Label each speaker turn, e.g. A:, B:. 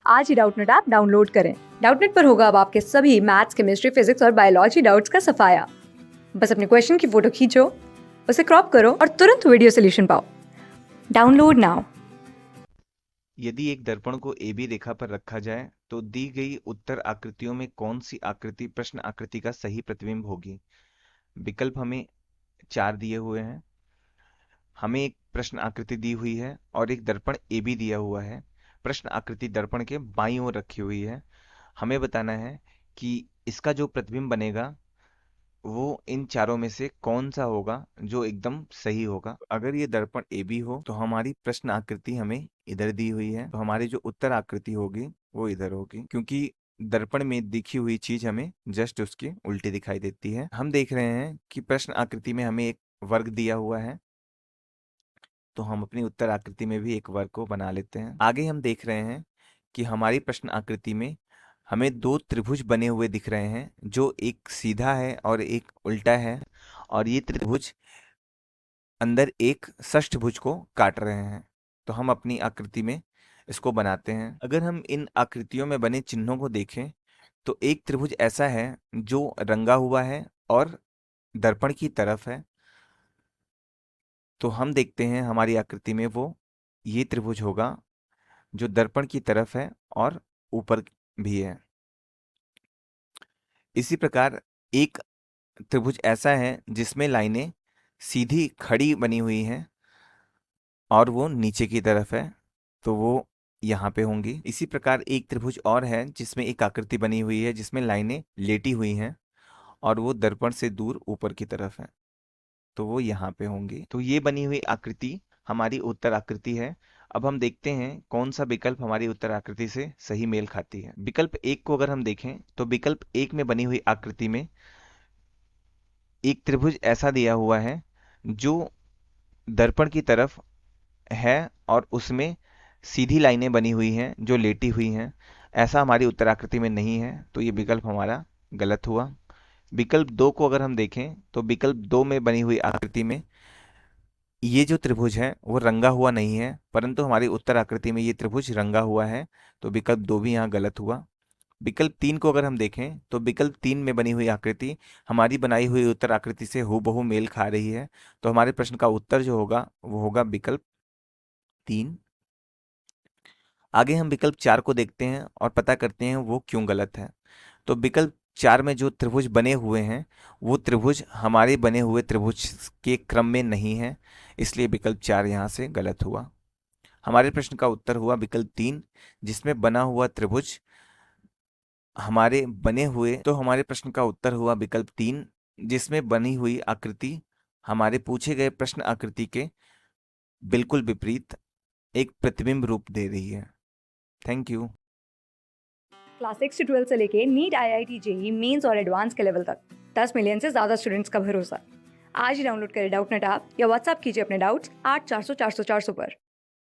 A: आज ही Doubtnut app download करें। Doubtnut पर होगा अब आपके सभी मैथ्स, केमिस्ट्री, फिजिक्स और बायोलॉजी डाउट्स का सफाया। बस अपने क्वेश्चन की फोटो खींचो, उसे क्रॉप करो और तुरंत वीडियो सोल्यूशन पाओ। Download now.
B: यदि एक दर्पण को AB रेखा पर रखा जाए तो दी गई उत्तर आकृतियों में कौन सी आकृति प्रश्न आकृति का सही प्रतिबिंब होगी। विकल्प हमें 4 दिए हुए हैं। हमें एक प्रश्न आकृति दी हुई है और एक दर्पण AB दिया हुआ है। प्रश्न आकृति दर्पण के बाईं ओर रखी हुई है। हमें बताना है कि इसका जो प्रतिबिंब बनेगा वो इन चारों में से कौन सा होगा जो एकदम सही होगा। अगर ये दर्पण AB हो तो हमारी प्रश्न आकृति हमें इधर दी हुई है, तो हमारी जो उत्तर आकृति होगी वो इधर होगी, क्योंकि दर्पण में दिखी हुई चीज हमें जस्ट उसकी उल्टी दिखाई देती है। हम देख रहे हैं कि प्रश्न आकृति में हमें एक वर्ग दिया हुआ है, तो हम अपनी उत्तर आकृति में भी एक वर्ग को बना लेते हैं। आगे हम देख रहे हैं कि हमारी प्रश्न आकृति में हमें 2 त्रिभुज बने हुए दिख रहे हैं, जो एक सीधा है और एक उल्टा है, और ये त्रिभुज अंदर एक षष्ठभुज को काट रहे हैं। तो हम अपनी आकृति में इसको बनाते हैं। अगर हम इन आकृतियों में बने चिन्हों को देखें तो एक त्रिभुज ऐसा है जो रंगा हुआ है और दर्पण की तरफ है। तो हम देखते हैं हमारी आकृति में वो ये त्रिभुज होगा जो दर्पण की तरफ है और ऊपर भी है। इसी प्रकार एक त्रिभुज ऐसा है जिसमें लाइनें सीधी खड़ी बनी हुई हैं और वो नीचे की तरफ है, तो वो यहाँ पे होंगी। इसी प्रकार एक त्रिभुज और है जिसमें एक आकृति बनी हुई है जिसमें लाइनें लेटी हुई हैं और वो दर्पण से दूर ऊपर की तरफ है, तो वो यहाँ पे होंगी। तो ये बनी हुई आकृति हमारी उत्तर आकृति है। अब हम देखते हैं कौन सा विकल्प हमारी उत्तर आकृति से सही मेल खाती है। विकल्प 1 को अगर हम देखें तो विकल्प 1 में बनी हुई आकृति में एक त्रिभुज ऐसा दिया हुआ है जो दर्पण की तरफ है और उसमें सीधी लाइनें बनी हुई हैं जो लेटी हुई हैं। ऐसा हमारी उत्तर आकृति में नहीं है, तो ये विकल्प हमारा गलत हुआ। विकल्प 2 को अगर हम देखें तो विकल्प 2 में बनी हुई आकृति में ये जो त्रिभुज है वो रंगा हुआ नहीं है, परंतु हमारी उत्तर आकृति में ये त्रिभुज रंगा हुआ है, तो विकल्प 2 भी यहाँ गलत हुआ। विकल्प 3 को अगर हम देखें तो विकल्प 3 में बनी हुई आकृति हमारी बनाई हुई उत्तर आकृति से हूबहू मेल खा रही है, तो हमारे प्रश्न का उत्तर जो होगा वो होगा विकल्प 3। आगे हम विकल्प 4 को देखते हैं और पता करते हैं वो क्यों गलत है। तो विकल्प 4 में जो त्रिभुज बने हुए हैं वो त्रिभुज हमारे बने हुए त्रिभुज के क्रम में नहीं है, इसलिए विकल्प 4 यहाँ से गलत हुआ। हमारे प्रश्न का उत्तर हुआ विकल्प 3, जिसमें बना हुआ त्रिभुज हमारे बने हुए, तो हमारे प्रश्न का उत्तर हुआ विकल्प 3, जिसमें बनी हुई आकृति हमारे पूछे गए प्रश्न आकृति के बिल्कुल विपरीत एक प्रतिबिंब रूप दे रही है। Thank you.
A: क्लास 6 से 12 से लेके नीट, IIT, JEE मेंस और एडवांस के लेवल तक 10 मिलियन से ज्यादा स्टूडेंट्स का भरोसा। आज ही डाउनलोड करें डाउटनेट ऐप या व्हाट्सएप कीजिए अपने डाउट्स 8400 400 400 पर।